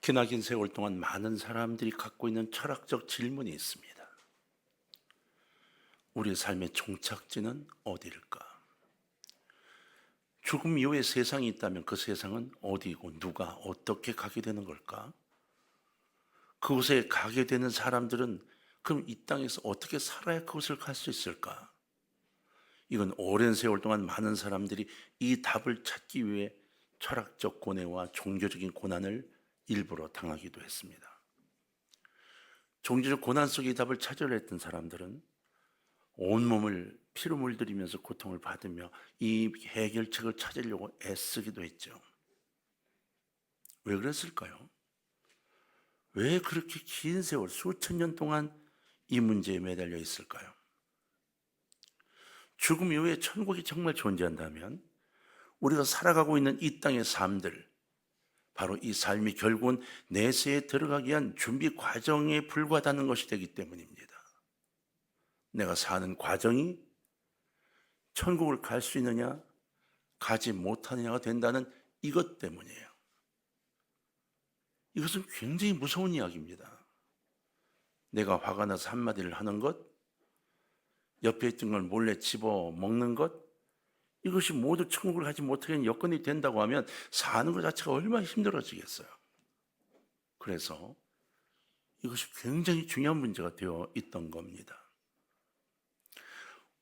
기나긴 세월 동안 많은 사람들이 갖고 있는 철학적 질문이 있습니다. 우리의 삶의 종착지는 어디일까? 죽음 이후에 세상이 있다면 그 세상은 어디이고 누가 어떻게 가게 되는 걸까? 그곳에 가게 되는 사람들은 그럼 이 땅에서 어떻게 살아야 그곳을 갈 수 있을까? 이건 오랜 세월 동안 많은 사람들이 이 답을 찾기 위해 철학적 고뇌와 종교적인 고난을 일부러 당하기도 했습니다. 종교적 고난 속의 답을 찾으려 했던 사람들은 온몸을 피로 물들이면서 고통을 받으며 이 해결책을 찾으려고 애쓰기도 했죠. 왜 그랬을까요? 왜 그렇게 긴 세월, 수천 년 동안 이 문제에 매달려 있을까요? 죽음 이후에 천국이 정말 존재한다면 우리가 살아가고 있는 이 땅의 삶들, 바로 이 삶이 결국은 내세에 들어가기 위한 준비 과정에 불과하다는 것이 되기 때문입니다. 내가 사는 과정이 천국을 갈 수 있느냐, 가지 못하느냐가 된다는 이것 때문이에요. 이것은 굉장히 무서운 이야기입니다. 내가 화가 나서 한마디를 하는 것, 옆에 있던 걸 몰래 집어 먹는 것, 이것이 모두 천국을 가지 못하게 하는 여건이 된다고 하면 사는 것 자체가 얼마나 힘들어지겠어요. 그래서 이것이 굉장히 중요한 문제가 되어 있던 겁니다.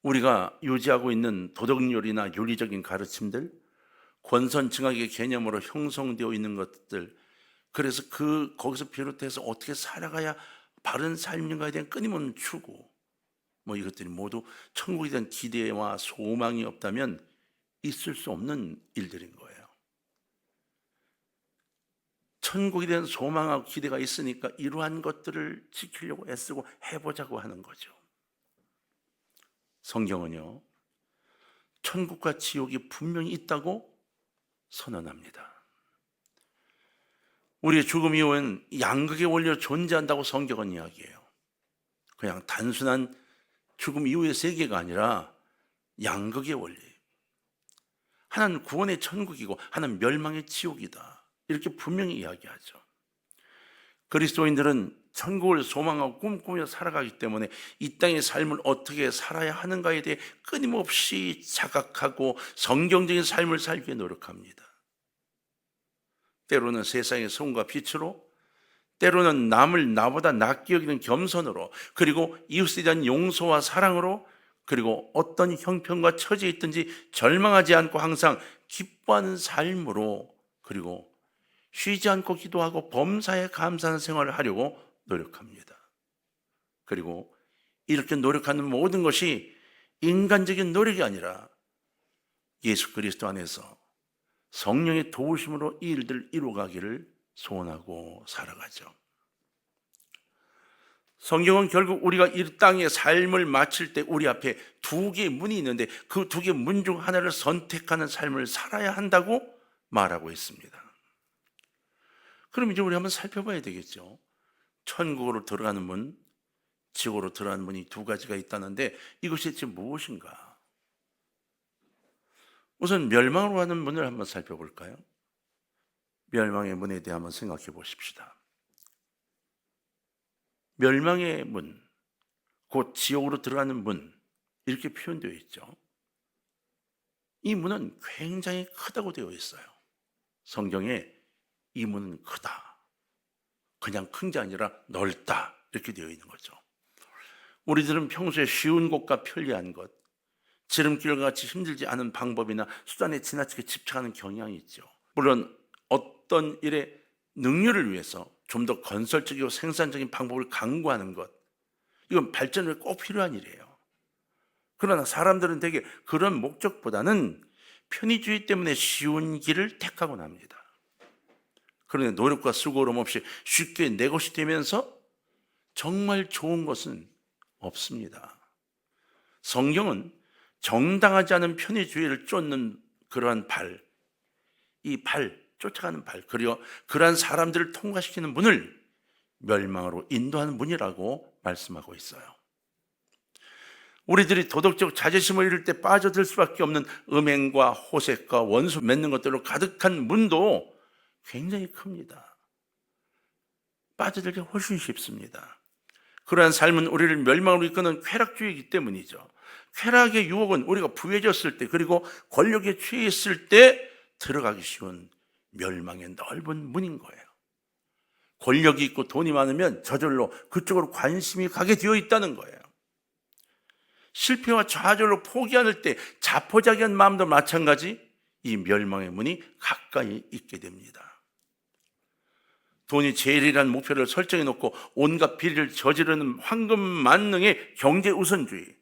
우리가 유지하고 있는 도덕률이나 윤리적인 가르침들, 권선징악의 개념으로 형성되어 있는 것들, 그래서 거기서 비롯해서 어떻게 살아가야 바른 삶인가에 대한 끊임없는 추구, 이것들이 모두 천국에 대한 기대와 소망이 없다면 있을 수 없는 일들인 거예요. 천국에 대한 소망하고 기대가 있으니까 이러한 것들을 지키려고 애쓰고 해보자고 하는 거죠. 성경은요, 천국과 지옥이 분명히 있다고 선언합니다. 우리의 죽음 이후엔 양극의 원리로 존재한다고 성경은 이야기해요. 그냥 단순한 죽음 이후의 세계가 아니라 양극의 원리. 하나는 구원의 천국이고 하나는 멸망의 지옥이다. 이렇게 분명히 이야기하죠. 그리스도인들은 천국을 소망하고 꿈꾸며 살아가기 때문에 이 땅의 삶을 어떻게 살아야 하는가에 대해 끊임없이 자각하고 성경적인 삶을 살기 위해 노력합니다. 때로는 세상의 소금과 빛으로, 때로는 남을 나보다 낫게 여기는 겸손으로, 그리고 이웃에 대한 용서와 사랑으로, 그리고 어떤 형편과 처지에 있든지 절망하지 않고 항상 기뻐하는 삶으로, 그리고 쉬지 않고 기도하고 범사에 감사하는 생활을 하려고 노력합니다. 그리고 이렇게 노력하는 모든 것이 인간적인 노력이 아니라 예수 그리스도 안에서 성령의 도우심으로 이 일들을 이루어가기를 소원하고 살아가죠. 성경은 결국 우리가 이 땅의 삶을 마칠 때 우리 앞에 두 개의 문이 있는데 그 두 개의 문 중 하나를 선택하는 삶을 살아야 한다고 말하고 있습니다. 그럼 이제 우리 한번 살펴봐야 되겠죠. 천국으로 들어가는 문, 지옥으로 들어가는 문이 두 가지가 있다는데 이것이 대체 무엇인가? 우선 멸망으로 가는 문을 한번 살펴볼까요? 멸망의 문에 대해 한번 생각해 보십시다. 멸망의 문, 곧 지옥으로 들어가는 문, 이렇게 표현되어 있죠. 이 문은 굉장히 크다고 되어 있어요. 성경에 이 문은 크다, 그냥 큰 게 아니라 넓다, 이렇게 되어 있는 거죠. 우리들은 평소에 쉬운 곳과 편리한 것, 지름길과 같이 힘들지 않은 방법이나 수단에 지나치게 집착하는 경향이 있죠. 물론 어떤 일의 능률을 위해서 좀 더 건설적이고 생산적인 방법을 강구하는 것, 이건 발전에 꼭 필요한 일이에요. 그러나 사람들은 대개 그런 목적보다는 편의주의 때문에 쉬운 길을 택하곤 합니다. 그런데 노력과 수고름 없이 쉽게 내 것이 되면서 정말 좋은 것은 없습니다. 성경은 정당하지 않은 편의주의를 쫓는 그러한 쫓아가는 발, 그리고 그러한 사람들을 통과시키는 문을 멸망으로 인도하는 문이라고 말씀하고 있어요. 우리들이 도덕적 자존심을 잃을 때 빠져들 수밖에 없는 음행과 호색과 원수 맺는 것들로 가득한 문도 굉장히 큽니다. 빠져들기 훨씬 쉽습니다. 그러한 삶은 우리를 멸망으로 이끄는 쾌락주의이기 때문이죠. 쾌락의 유혹은 우리가 부해졌을 때, 그리고 권력에 취했을 때 들어가기 쉬운 멸망의 넓은 문인 거예요. 권력이 있고 돈이 많으면 저절로 그쪽으로 관심이 가게 되어 있다는 거예요. 실패와 좌절로 포기할 때 자포자기한 마음도 마찬가지, 이 멸망의 문이 가까이 있게 됩니다. 돈이 제일이라는 목표를 설정해 놓고 온갖 비리를 저지르는 황금 만능의 경제 우선주의,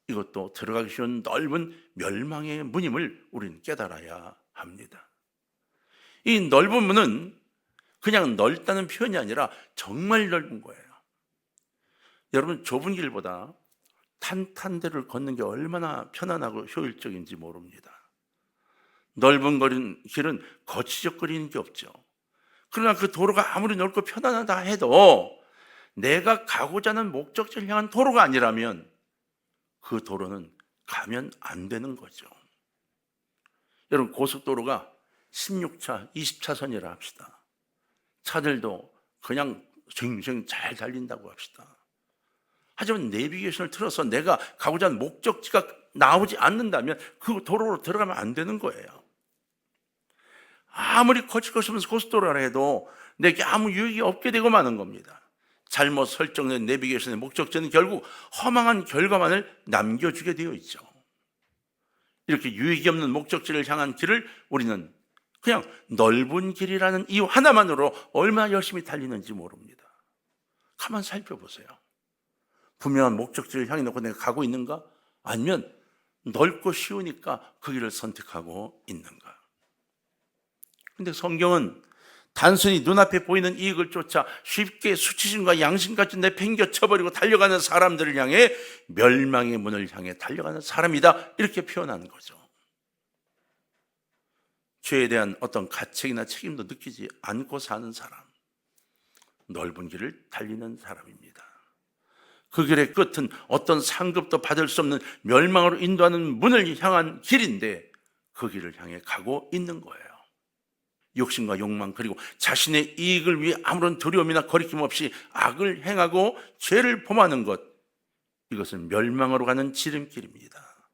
이것도 들어가기 쉬운 넓은 멸망의 문임을 우리는 깨달아야 합니다. 이 넓은 문은 그냥 넓다는 표현이 아니라 정말 넓은 거예요. 여러분, 좁은 길보다 탄탄대를 걷는 게 얼마나 편안하고 효율적인지 모릅니다. 넓은 길은 거치적거리는 게 없죠. 그러나 그 도로가 아무리 넓고 편안하다 해도 내가 가고자 하는 목적지를 향한 도로가 아니라면 그 도로는 가면 안 되는 거죠. 여러분, 고속도로가 16차, 20차선이라 합시다. 차들도 그냥 쟁쟁 잘 달린다고 합시다. 하지만 내비게이션을 틀어서 내가 가고자 하는 목적지가 나오지 않는다면 그 도로로 들어가면 안 되는 거예요. 아무리 거칠거리면서 고속도로라 해도 내게 아무 유익이 없게 되고 마는 겁니다. 잘못 설정된 내비게이션의 목적지는 결국 허망한 결과만을 남겨주게 되어 있죠. 이렇게 유익이 없는 목적지를 향한 길을 우리는 그냥 넓은 길이라는 이유 하나만으로 얼마나 열심히 달리는지 모릅니다. 가만 살펴보세요. 분명한 목적지를 향해 놓고 내가 가고 있는가? 아니면 넓고 쉬우니까 그 길을 선택하고 있는가? 근데 성경은 단순히 눈앞에 보이는 이익을 쫓아 쉽게 수치심과 양심까지 내팽겨쳐버리고 달려가는 사람들을 향해 멸망의 문을 향해 달려가는 사람이다, 이렇게 표현하는 거죠. 죄에 대한 어떤 가책이나 책임도 느끼지 않고 사는 사람, 넓은 길을 달리는 사람입니다. 그 길의 끝은 어떤 상급도 받을 수 없는 멸망으로 인도하는 문을 향한 길인데 그 길을 향해 가고 있는 거예요. 욕심과 욕망, 그리고 자신의 이익을 위해 아무런 두려움이나 거리낌 없이 악을 행하고 죄를 범하는 것, 이것은 멸망으로 가는 지름길입니다.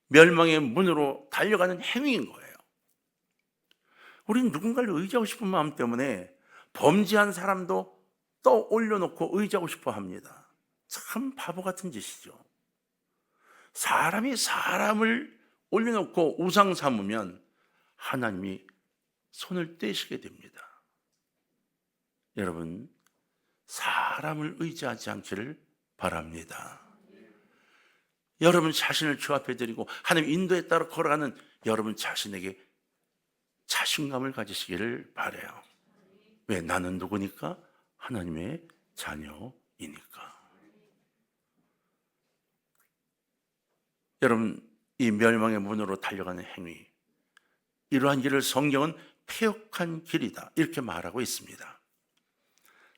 멸망의 문으로 달려가는 행위인 거예요. 우리는 누군가를 의지하고 싶은 마음 때문에 범죄한 사람도 떠올려놓고 의지하고 싶어 합니다. 참 바보 같은 짓이죠. 사람이 사람을 올려놓고 우상 삼으면 하나님이 손을 떼시게 됩니다. 여러분, 사람을 의지하지 않기를 바랍니다. 여러분 자신을 주 앞에 드리고 하나님 인도에 따라 걸어가는 여러분 자신에게 자신감을 가지시기를 바라요. 왜? 나는 누구니까? 하나님의 자녀이니까. 여러분, 이 멸망의 문으로 달려가는 행위, 이러한 길을 성경은 폐역한 길이다, 이렇게 말하고 있습니다.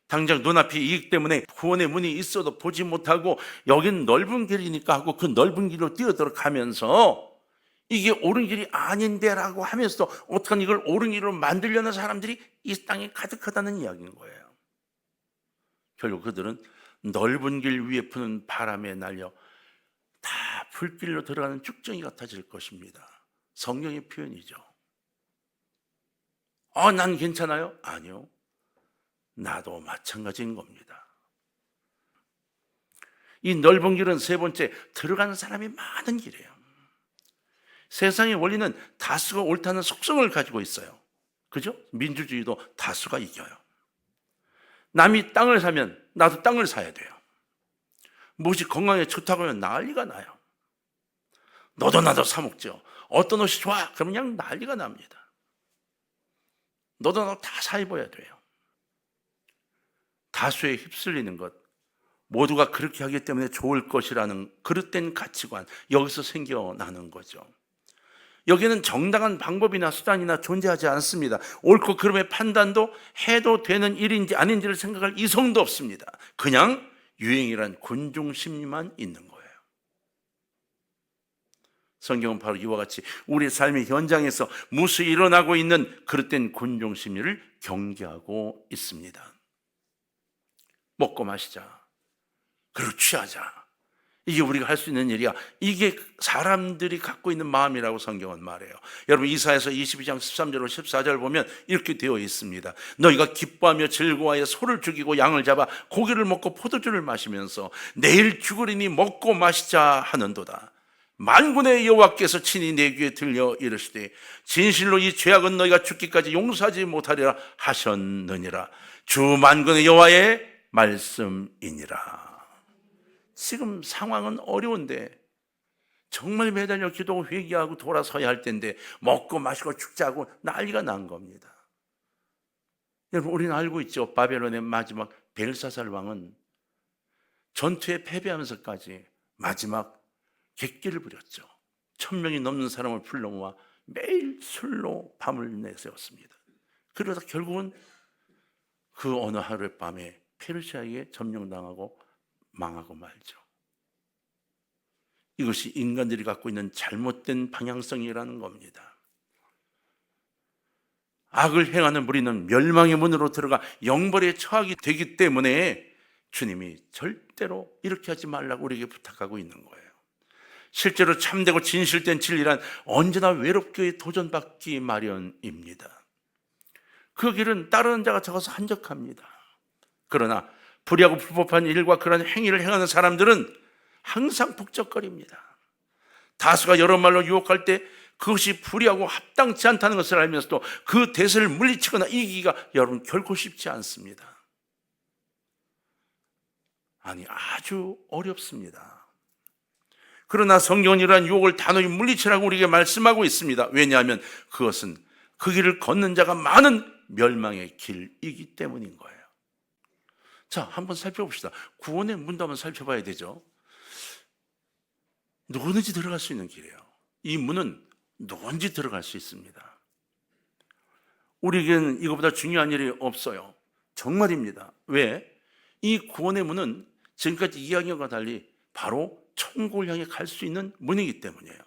당장 눈앞에 이익 때문에 구원의 문이 있어도 보지 못하고 여긴 넓은 길이니까 하고 그 넓은 길로 뛰어들어가면서 이게 옳은 길이 아닌데 라고 하면서도 어떻게 이걸 옳은 길로 만들려는 사람들이 이 땅에 가득하다는 이야기인 거예요. 결국 그들은 넓은 길 위에 부는 바람에 날려 다 불길로 들어가는 쭉정이 같아질 것입니다. 성경의 표현이죠. 난 괜찮아요? 아니요. 나도 마찬가지인 겁니다. 이 넓은 길은 세 번째, 들어가는 사람이 많은 길이에요. 세상의 원리는 다수가 옳다는 속성을 가지고 있어요. 그죠? 민주주의도 다수가 이겨요. 남이 땅을 사면 나도 땅을 사야 돼요. 무엇이 건강에 좋다고 하면 난리가 나요. 너도 나도 사 먹죠. 어떤 옷이 좋아? 그러면 그냥 난리가 납니다. 너도 나도 다 사 입어야 돼요. 다수에 휩쓸리는 것, 모두가 그렇게 하기 때문에 좋을 것이라는 그릇된 가치관, 여기서 생겨나는 거죠. 여기는 정당한 방법이나 수단이나 존재하지 않습니다. 옳고 그름의 판단도 해도 되는 일인지 아닌지를 생각할 이성도 없습니다. 그냥 유행이란 군중심리만 있는 거예요. 성경은 바로 이와 같이 우리 삶의 현장에서 무수히 일어나고 있는 그릇된 군중심리를 경계하고 있습니다. 먹고 마시자. 그리고 취하자. 이게 우리가 할 수 있는 일이야. 이게 사람들이 갖고 있는 마음이라고 성경은 말해요. 여러분 이사야서 22장 13절로 14절 보면 이렇게 되어 있습니다. 너희가 기뻐하며 즐거워하여 소를 죽이고 양을 잡아 고기를 먹고 포도주를 마시면서 내일 죽으리니 먹고 마시자 하는도다. 만군의 여호와께서 친히 내 귀에 들려 이르시되 진실로 이 죄악은 너희가 죽기까지 용서하지 못하리라 하셨느니라. 주 만군의 여호와의 말씀이니라. 지금 상황은 어려운데 정말 매달려 기도하고 회개하고 돌아서야 할 텐데 먹고 마시고 죽자고 난리가 난 겁니다. 여러분 우리는 알고 있죠. 바벨론의 마지막 벨사살 왕은 전투에 패배하면서까지 마지막 객기를 부렸죠. 1000명이 넘는 사람을 불러 모아 매일 술로 밤을 내세웠습니다. 그러다 결국은 그 어느 하루의 밤에 페르시아에게 점령당하고 망하고 말죠. 이것이 인간들이 갖고 있는 잘못된 방향성이라는 겁니다. 악을 행하는 무리는 멸망의 문으로 들어가 영벌에 처하게 되기 때문에 주님이 절대로 이렇게 하지 말라고 우리에게 부탁하고 있는 거예요. 실제로 참되고 진실된 진리란 언제나 외롭게 도전받기 마련입니다. 그 길은 따르는 자가 적어서 한적합니다. 그러나 불의하고 불법한 일과 그런 행위를 행하는 사람들은 항상 북적거립니다. 다수가 여러 말로 유혹할 때 그것이 불의하고 합당치 않다는 것을 알면서도 그 대세를 물리치거나 이기기가 여러분 결코 쉽지 않습니다. 아니 아주 어렵습니다. 그러나 성경은 이러한 유혹을 단호히 물리치라고 우리에게 말씀하고 있습니다. 왜냐하면 그것은 그 길을 걷는 자가 많은 멸망의 길이기 때문인 거예요. 자, 한번 살펴봅시다. 구원의 문도 한번 살펴봐야 되죠. 누구든지 들어갈 수 있는 길이에요. 이 문은 누구든지 들어갈 수 있습니다. 우리에게는 이것보다 중요한 일이 없어요. 정말입니다. 왜? 이 구원의 문은 지금까지 이야기와 달리 바로 천국을 향해 갈 수 있는 문이기 때문이에요.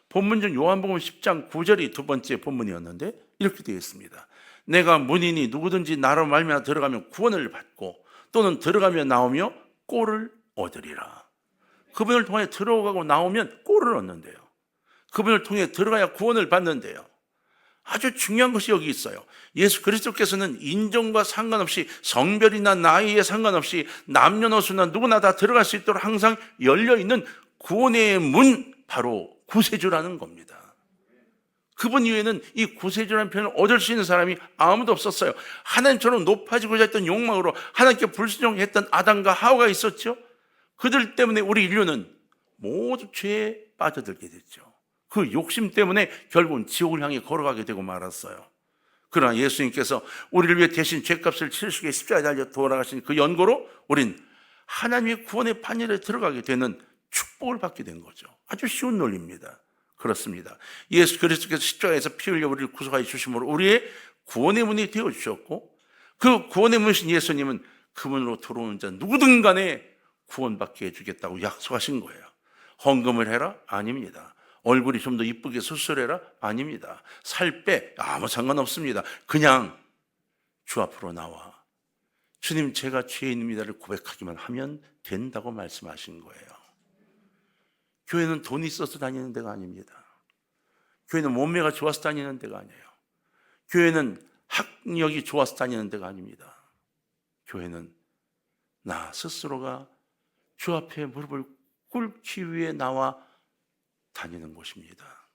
본문 중 요한복음 10장 9절이 두 번째 본문이었는데 이렇게 되어 있습니다. 내가 문이니 누구든지 나로 말미암아 들어가면 구원을 받고 또는 들어가며 나오며 꼴을 얻으리라. 그분을 통해 들어가고 나오면 꼴을 얻는데요. 그분을 통해 들어가야 구원을 받는데요. 아주 중요한 것이 여기 있어요. 예수 그리스도께서는 인종과 상관없이 성별이나 나이에 상관없이 남녀노소나 누구나 다 들어갈 수 있도록 항상 열려있는 구원의 문, 바로 구세주라는 겁니다. 그분 이외에는 이 구세주라는 표현을 얻을 수 있는 사람이 아무도 없었어요. 하나님처럼 높아지고자 했던 욕망으로 하나님께 불순종했던 아담과 하와가 있었죠. 그들 때문에 우리 인류는 모두 죄에 빠져들게 됐죠. 그 욕심 때문에 결국은 지옥을 향해 걸어가게 되고 말았어요. 그러나 예수님께서 우리를 위해 대신 죄값을 치르시기 위해 십자가에 달려 돌아가신 그 연고로 우린 하나님의 구원의 판결에 들어가게 되는 축복을 받게 된 거죠. 아주 쉬운 논리입니다. 그렇습니다. 예수 그리스도께서 십자가에서 피 흘려 우리를 구속하여 주심으로 우리의 구원의 문이 되어주셨고, 그 구원의 문이신 예수님은 그 문으로 들어오는 자 누구든 간에 구원받게 해주겠다고 약속하신 거예요. 헌금을 해라? 아닙니다. 얼굴이 좀 더 이쁘게 수술해라? 아닙니다. 살 빼? 아무 상관없습니다. 그냥 주 앞으로 나와 주님 제가 죄인입니다를 고백하기만 하면 된다고 말씀하신 거예요. 교회는 돈이 있어서 다니는 데가 아닙니다. 교회는 몸매가 좋아서 다니는 데가 아니에요. 교회는 학력이 좋아서 다니는 데가 아닙니다. 교회는 나 스스로가 주 앞에 무릎을 꿇기 위해 나와 다니는 곳입니다.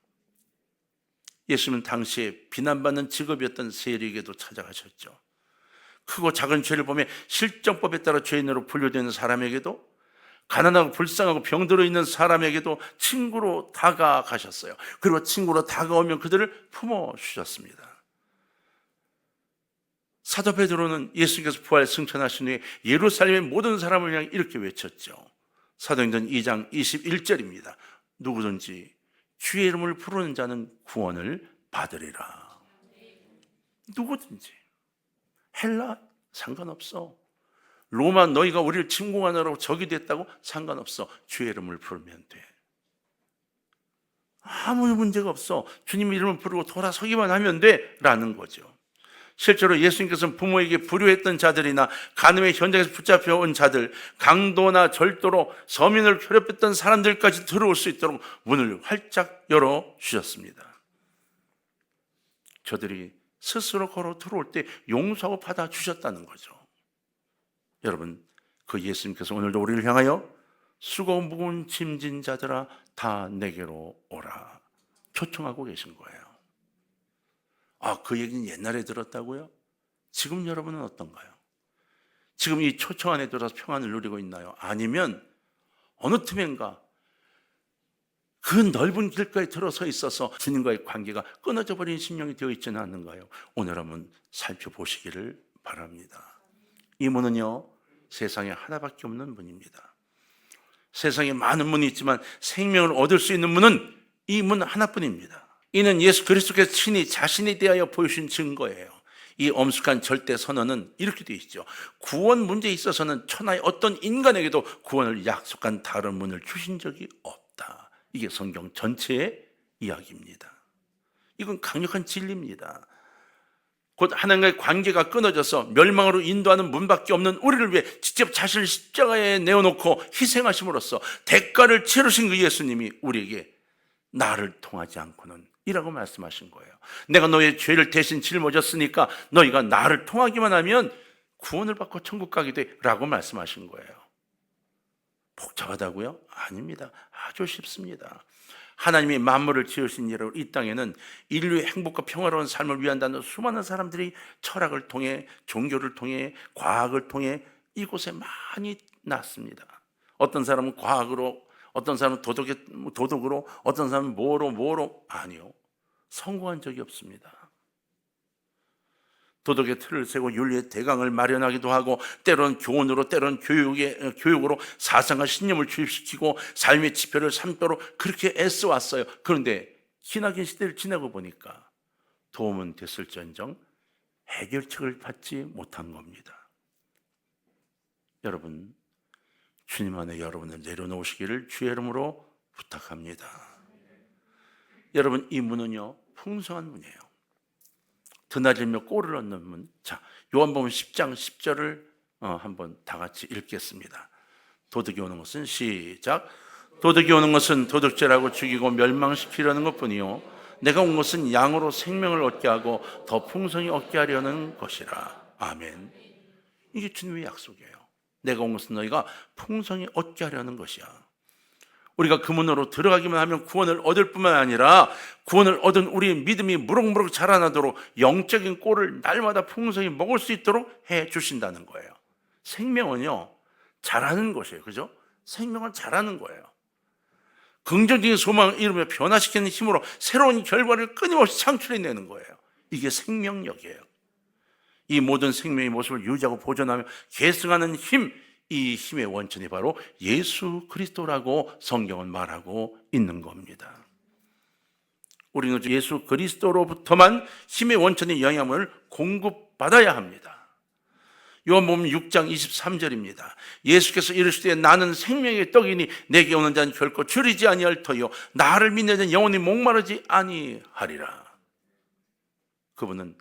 예수님은 당시에 비난받는 직업이었던 세리에게도 찾아가셨죠. 크고 작은 죄를 보며 실정법에 따라 죄인으로 분류되는 사람에게도, 가난하고 불쌍하고 병들어 있는 사람에게도 친구로 다가가셨어요. 그리고 친구로 다가오면 그들을 품어주셨습니다. 사도 베드로는 예수님께서 부활 승천하신 후에 예루살렘의 모든 사람을 향해 이렇게 외쳤죠. 사도행전 2장 21절입니다. 누구든지 주의 이름을 부르는 자는 구원을 받으리라. 누구든지. 헬라 상관없어. 로마 너희가 우리를 침공하느라고 적이 됐다고 상관없어. 주의 이름을 부르면 돼. 아무 문제가 없어. 주님 이름을 부르고 돌아서기만 하면 돼 라는 거죠. 실제로 예수님께서는 부모에게 불효했던 자들이나 간음의 현장에서 붙잡혀온 자들, 강도나 절도로 서민을 괴롭혔던 사람들까지 들어올 수 있도록 문을 활짝 열어주셨습니다. 저들이 스스로 걸어 들어올 때 용서하고 받아주셨다는 거죠. 여러분, 그 예수님께서 오늘도 우리를 향하여 수고 무거운 짐진 자들아 다 내게로 오라 초청하고 계신 거예요. 그 얘기는 옛날에 들었다고요? 지금 여러분은 어떤가요? 지금 이 초청 안에 들어서 평안을 누리고 있나요? 아니면 어느 틈엔가 그 넓은 길가에 들어서 있어서 주님과의 관계가 끊어져 버린 심령이 되어 있지는 않는가요? 오늘 한번 살펴보시기를 바랍니다. 이 문은요, 세상에 하나밖에 없는 문입니다. 세상에 많은 문이 있지만 생명을 얻을 수 있는 문은 이 문 하나뿐입니다. 이는 예수 그리스도께서 친히 자신에 대하여 보여주신 증거예요. 이 엄숙한 절대 선언은 이렇게 되어 있죠. 구원 문제에 있어서는 천하의 어떤 인간에게도 구원을 약속한 다른 문을 주신 적이 없다. 이게 성경 전체의 이야기입니다. 이건 강력한 진리입니다. 곧 하나님과의 관계가 끊어져서 멸망으로 인도하는 문밖에 없는 우리를 위해 직접 자신을 십자가에 내어놓고 희생하심으로써 대가를 치르신 그 예수님이 우리에게 나를 통하지 않고는 이라고 말씀하신 거예요. 내가 너의 죄를 대신 짊어졌으니까 너희가 나를 통하기만 하면 구원을 받고 천국 가게 돼 라고 말씀하신 거예요. 복잡하다고요? 아닙니다. 아주 쉽습니다. 하나님이 만물을 지으신 이래로 이 땅에는 인류의 행복과 평화로운 삶을 위한다는 수많은 사람들이 철학을 통해, 종교를 통해, 과학을 통해 이곳에 많이 났습니다. 어떤 사람은 과학으로, 어떤 사람은 도덕으로, 어떤 사람은 뭐로 아니요. 성공한 적이 없습니다. 도덕의 틀을 세고 윤리의 대강을 마련하기도 하고 때로는 교훈으로 때로는 교육으로 사상과 신념을 주입시키고 삶의 지표를 삼도록 그렇게 애써왔어요. 그런데 기나긴 시대를 지나고 보니까 도움은 됐을지언정 해결책을 받지 못한 겁니다. 여러분, 주님 안에 여러분을 내려놓으시기를 주의 이름으로 부탁합니다. 여러분, 이 문은요 풍성한 문이에요. 드나들며 꼴을 얻는 문. 자, 요한복음 10장 10절을 한번 다 같이 읽겠습니다. 도둑이 오는 것은 시작. 도둑이 오는 것은 도둑질하고 죽이고 멸망시키려는 것뿐이요 내가 온 것은 양으로 생명을 얻게 하고 더 풍성히 얻게 하려는 것이라. 아멘. 이게 주님의 약속이에요. 내가 온 것은 너희가 풍성히 얻게 하려는 것이야. 우리가 그 문으로 들어가기만 하면 구원을 얻을 뿐만 아니라 구원을 얻은 우리의 믿음이 무럭무럭 자라나도록 영적인 꼴을 날마다 풍성히 먹을 수 있도록 해 주신다는 거예요. 생명은요 자라는 것이에요. 그죠? 생명은 자라는 거예요. 긍정적인 소망을 이루며 변화시키는 힘으로 새로운 결과를 끊임없이 창출해내는 거예요. 이게 생명력이에요. 이 모든 생명의 모습을 유지하고 보존하며 계승하는 힘, 이 힘의 원천이 바로 예수 그리스도라고 성경은 말하고 있는 겁니다. 우리는 예수 그리스도로부터만 힘의 원천의 영향을 공급받아야 합니다. 요한복음 6장 23절입니다. 예수께서 이르시되 나는 생명의 떡이니 내게 오는 자는 결코 줄이지 아니할 터요 나를 믿는 자는 영원히 목마르지 아니하리라. 그분은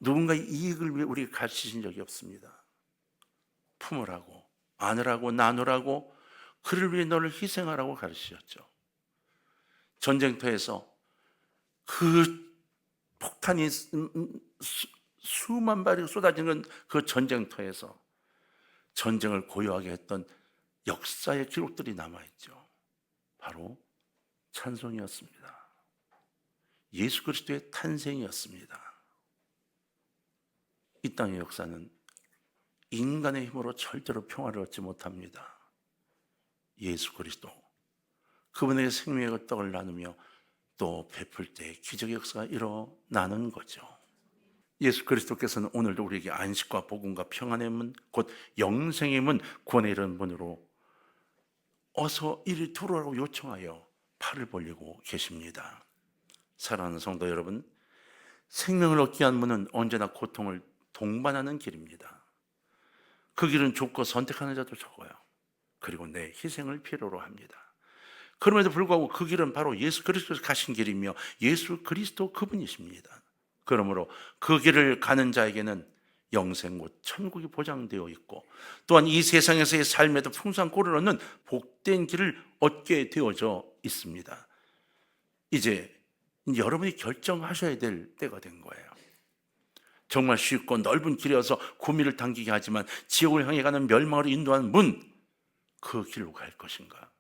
누군가의 이익을 위해 우리에게 가르치신 적이 없습니다. 품으라고, 안으라고, 나누라고, 그를 위해 너를 희생하라고 가르치셨죠. 전쟁터에서 그 폭탄이 수만 발이 쏟아지는 그 전쟁터에서 전쟁을 고요하게 했던 역사의 기록들이 남아있죠. 바로 찬송이었습니다. 예수 그리스도의 탄생이었습니다. 이 땅의 역사는 인간의 힘으로 절대로 평화를 얻지 못합니다. 예수 그리스도 그분에게 생명의 떡을 나누며 또 베풀 때 기적의 역사가 일어나는 거죠. 예수 그리스도께서는 오늘도 우리에게 안식과 복음과 평안의 문, 곧 영생의 문, 구원의 이른 문으로 어서 이리 들어오라고 요청하여 팔을 벌리고 계십니다. 사랑하는 성도 여러분, 생명을 얻기 위한 문은 언제나 고통을 동반하는 길입니다. 그 길은 좁고 선택하는 자도 적어요. 그리고 내 희생을 필요로 합니다. 그럼에도 불구하고 그 길은 바로 예수 그리스도에서 가신 길이며 예수 그리스도 그분이십니다. 그러므로 그 길을 가는 자에게는 영생 곧 천국이 보장되어 있고, 또한 이 세상에서의 삶에도 풍성한 꼴을 얻는 복된 길을 얻게 되어져 있습니다. 이제 여러분이 결정하셔야 될 때가 된 거예요. 정말 쉽고 넓은 길이어서 구미를 당기게 하지만 지옥을 향해 가는 멸망으로 인도하는 문, 그 길로 갈 것인가?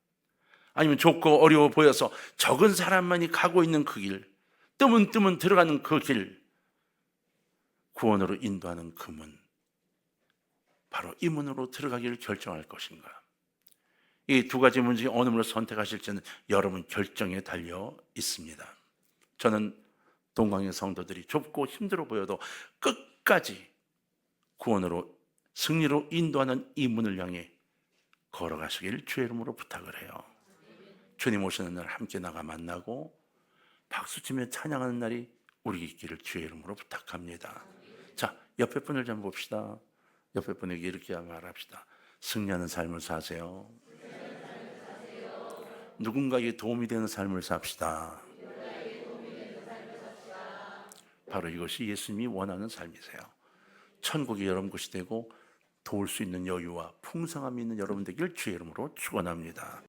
아니면 좁고 어려워 보여서 적은 사람만이 가고 있는 그 길, 뜨문뜨문 들어가는 그 길, 구원으로 인도하는 그 문, 바로 이 문으로 들어가기를 결정할 것인가? 이 두 가지 문 중에 어느 문을 선택하실지는 여러분 결정에 달려 있습니다. 저는 동강의 성도들이 좁고 힘들어 보여도 끝까지 구원으로, 승리로 인도하는 이 문을 향해 걸어가시길 주의 이름으로 부탁을 해요. 주님 오시는 날 함께 나가 만나고 박수치며 찬양하는 날이 우리 있기를 주의 이름으로 부탁합니다. 자, 옆에 분을 좀 봅시다. 옆에 분에게 이렇게 말합시다. 승리하는 삶을 사세요. 누군가에게 도움이 되는 삶을 삽시다. 바로 이것이 예수님이 원하는 삶이세요. 천국이 여러분 것이 되고 도울 수 있는 여유와 풍성함이 있는 여러분 되길 주의 이름으로 축원합니다.